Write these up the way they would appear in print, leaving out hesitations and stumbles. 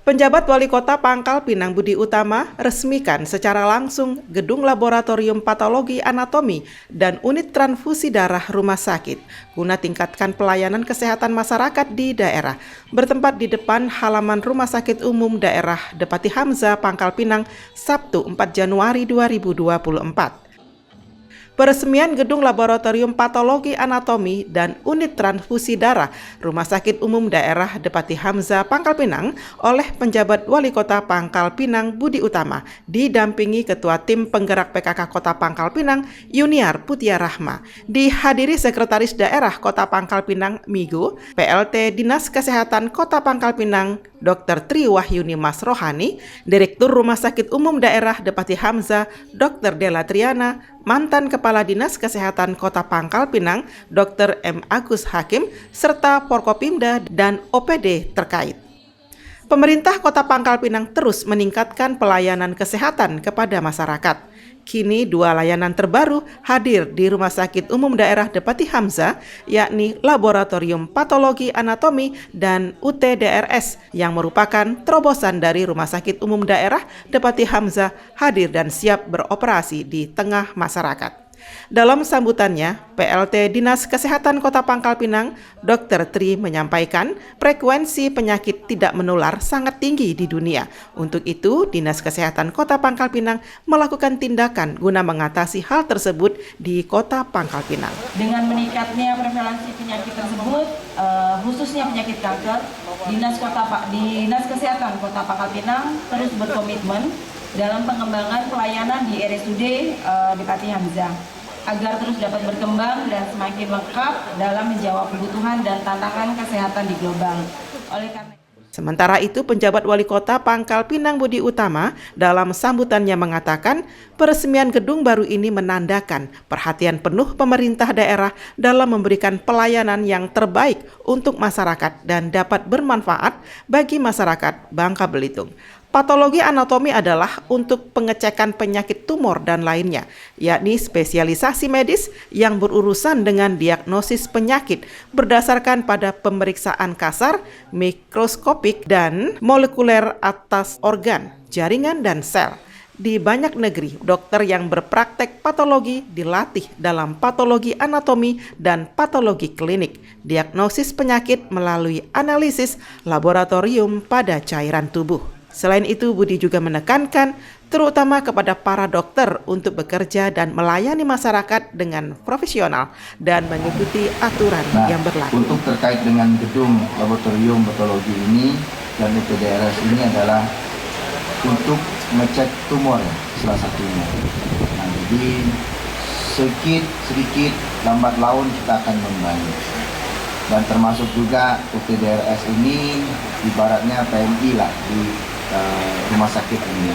Penjabat Wali Kota Pangkal Pinang Budi Utama resmikan secara langsung Gedung Laboratorium Patologi Anatomi dan Unit Transfusi Darah Rumah Sakit guna tingkatkan pelayanan kesehatan masyarakat di daerah, bertempat di depan halaman Rumah Sakit Umum Daerah Depati Hamzah Pangkal Pinang, Sabtu 4 Januari 2024. Peresmian Gedung Laboratorium Patologi Anatomi dan Unit Transfusi Darah Rumah Sakit Umum Daerah Depati Hamzah Pangkal Pinang oleh penjabat Wali Kota Pangkal Pinang Budi Utama didampingi Ketua Tim Penggerak PKK Kota Pangkal Pinang Yuniar Putia Rahma, dihadiri Sekretaris Daerah Kota Pangkal Pinang Migo, PLT Dinas Kesehatan Kota Pangkal Pinang Dr. Tri Wahyuni Mas Rohani, Direktur Rumah Sakit Umum Daerah Depati Hamzah Dr. Della Triana, mantan Kepala Dinas Kesehatan Kota Pangkal Pinang Dr. M. Agus Hakim, serta Forkopimda dan OPD terkait. Pemerintah Kota Pangkal Pinang terus meningkatkan pelayanan kesehatan kepada masyarakat. Kini 2 layanan terbaru hadir di Rumah Sakit Umum Daerah Depati Hamzah, yakni Laboratorium Patologi Anatomi dan UTDRS yang merupakan terobosan dari Rumah Sakit Umum Daerah Depati Hamzah hadir dan siap beroperasi di tengah masyarakat. Dalam sambutannya, PLT Dinas Kesehatan Kota Pangkal Pinang, Dr. Tri menyampaikan frekuensi penyakit tidak menular sangat tinggi di dunia. Untuk itu, Dinas Kesehatan Kota Pangkal Pinang melakukan tindakan guna mengatasi hal tersebut di Kota Pangkal Pinang. Dengan meningkatnya prevalensi penyakit tersebut, khususnya penyakit kanker, Dinas Kesehatan Kota Pangkal Pinang terus berkomitmen dalam pengembangan pelayanan di RSUD Depati Hamzah agar terus dapat berkembang dan semakin lengkap dalam menjawab kebutuhan dan tantangan kesehatan di global. Oleh karena Sementara itu, penjabat Wali Kota Pangkal Pinang Budi Utama dalam sambutannya mengatakan peresmian gedung baru ini menandakan perhatian penuh pemerintah daerah dalam memberikan pelayanan yang terbaik untuk masyarakat dan dapat bermanfaat bagi masyarakat Bangka Belitung. Patologi anatomi adalah untuk pengecekan penyakit tumor dan lainnya, yakni spesialisasi medis yang berurusan dengan diagnosis penyakit berdasarkan pada pemeriksaan kasar, mikroskopik, dan molekuler atas organ, jaringan, dan sel. Di banyak negeri, dokter yang berpraktek patologi dilatih dalam patologi anatomi dan patologi klinik, diagnosis penyakit melalui analisis laboratorium pada cairan tubuh. Selain itu, Budi juga menekankan terutama kepada para dokter untuk bekerja dan melayani masyarakat dengan profesional dan mengikuti aturan yang berlaku. Untuk terkait dengan gedung laboratorium patologi ini dan UTDRS ini adalah untuk mengecek tumor salah satunya. Nah, jadi sedikit lambat laun kita akan membantu. Dan termasuk juga UTDRS ini ibaratnya PMI lah di rumah sakit ini.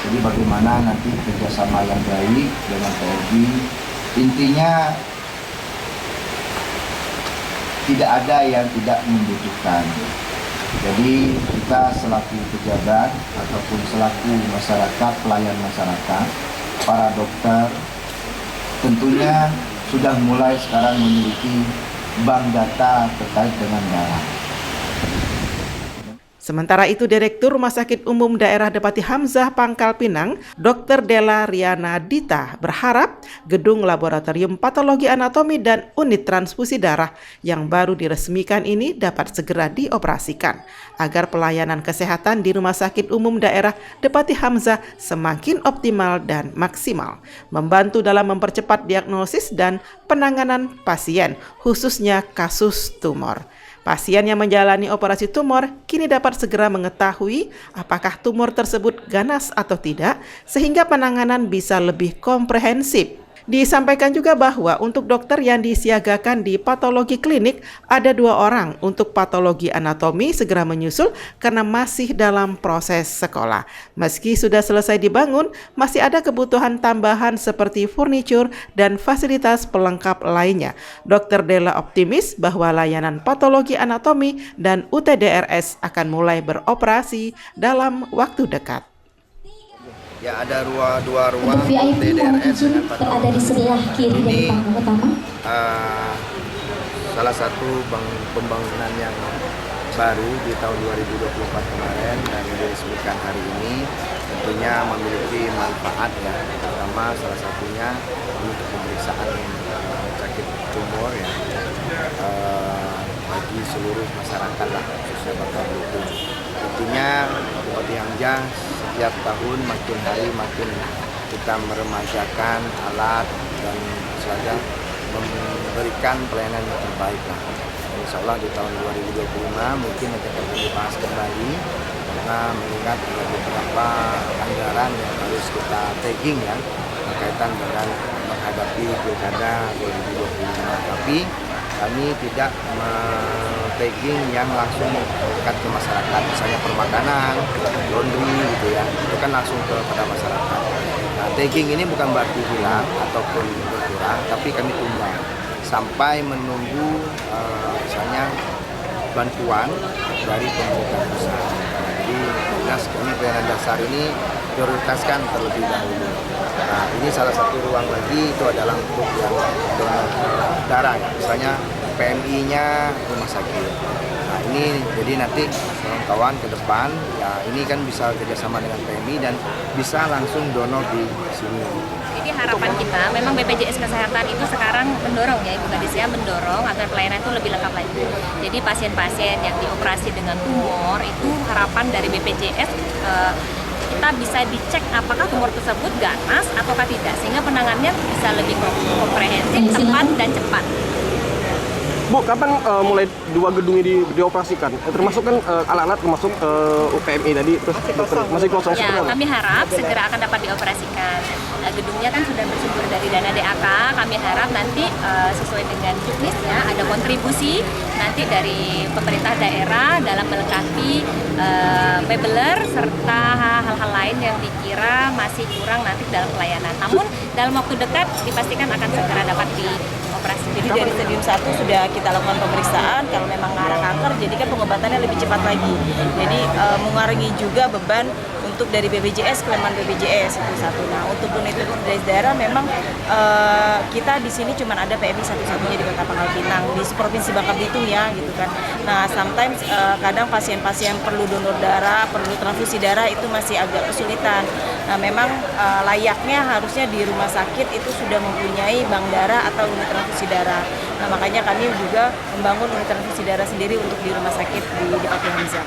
Jadi bagaimana nanti kerjasama yang baik dengan PMI, intinya tidak ada yang tidak membutuhkan. Jadi kita selaku pejabat ataupun selaku masyarakat, pelayan masyarakat, para dokter tentunya sudah mulai sekarang memiliki bank data terkait dengan darah. Sementara itu, Direktur Rumah Sakit Umum Daerah Depati Hamzah Pangkal Pinang, Dr. Della Triana Dita berharap Gedung Laboratorium Patologi Anatomi dan Unit Transfusi Darah yang baru diresmikan ini dapat segera dioperasikan agar pelayanan kesehatan di Rumah Sakit Umum Daerah Depati Hamzah semakin optimal dan maksimal, membantu dalam mempercepat diagnosis dan penanganan pasien, khususnya kasus tumor. Pasien yang menjalani operasi tumor kini dapat segera mengetahui apakah tumor tersebut ganas atau tidak, sehingga penanganan bisa lebih komprehensif. Disampaikan juga bahwa untuk dokter yang disiagakan di patologi klinik ada 2 orang, untuk patologi anatomi segera menyusul karena masih dalam proses sekolah. Meski sudah selesai dibangun, masih ada kebutuhan tambahan seperti furnitur dan fasilitas pelengkap lainnya. Dr. Della optimis bahwa layanan patologi anatomi dan UTDRS akan mulai beroperasi dalam waktu dekat. Ya, ada dua ruang VIP UTDRS dengan ada di sebelah kiri dari panggung utama. Salah satu pembangunan yang baru di tahun 2024 kemarin dan diresmikan hari ini tentunya memiliki manfaat ya, pertama salah satunya untuk pemeriksaan sakit tumor ya bagi seluruh masyarakat lah, khususnya Bangka Belitung. Tentunya Bupati Hamzah setiap tahun makin hari makin kita meremajakan alat dan saja memberikan pelayanan yang terbaik lah. Insya Allah di tahun 2025 mungkin akan dibahas kembali karena mengingat ada beberapa anggaran yang harus kita tagging ya berkaitan dengan menghadapi pilkada 2025. Tapi kami tidak tagging yang langsung dekat ke masyarakat, misalnya permakanan, laundry gitu ya, itu kan langsung kepada masyarakat. Nah, tagging ini bukan berarti hilang ataupun berkurang, tapi kami tunda sampai menunggu misalnya bantuan dari pemerintah pusat. Jadi jelas kami pelayanan dasar ini prioritaskan terlebih dahulu. Nah, ini salah satu ruang lagi itu adalah untuk yang donor darah ya, misalnya PMI-nya rumah sakit. Nah, ini jadi nanti kawan-kawan ke depan ya ini kan bisa kerjasama dengan PMI dan bisa langsung donor di sini. Jadi harapan kita memang BPJS Kesehatan itu sekarang mendorong ya Ibu Kadis ya, mendorong agar pelayanan itu lebih lengkap lagi. Jadi pasien-pasien yang dioperasi dengan tumor itu harapan dari BPJS kita bisa dicek apakah tumor tersebut ganas ataukah tidak, sehingga penanganannya bisa lebih komprehensif, tepat dan cepat. Bu, kapan mulai 2 gedung ini dioperasikan? Termasuk kan alat-alat termasuk UPMI tadi, terus masih kosong Ya, seperti apa? kami harap segera akan dapat dioperasikan. Gedungnya kan sudah bersumber dari dana DAK. Kami harap nanti sesuai dengan juknis ya, ada kontribusi nanti dari pemerintah daerah dalam melengkapi mebeler serta hal-hal lain yang dikira masih kurang nanti dalam pelayanan. Namun dalam waktu dekat dipastikan akan segera dapat dioperasi. Jadi dari stadium 1 sudah kita lakukan pemeriksaan, kalau memang mengarah kanker, jadi kan pengobatannya lebih cepat lagi. Jadi mengurangi juga beban untuk dari BPJS, kelemahan BPJS itu satu. Nah, untuk unit-unit dari daerah memang kita di sini cuma ada PMI satu-satunya di Kota Pangkal Pinang, di Provinsi Bangka Belitung ya, gitu kan. Nah, sometimes kadang pasien-pasien perlu donor darah, perlu transfusi darah itu masih agak kesulitan. Nah, memang layaknya harusnya di rumah sakit itu sudah mempunyai bank darah atau unit transfusi darah. Nah, makanya kami juga membangun unit transfusi darah sendiri untuk di rumah sakit di Bupati Hamzah.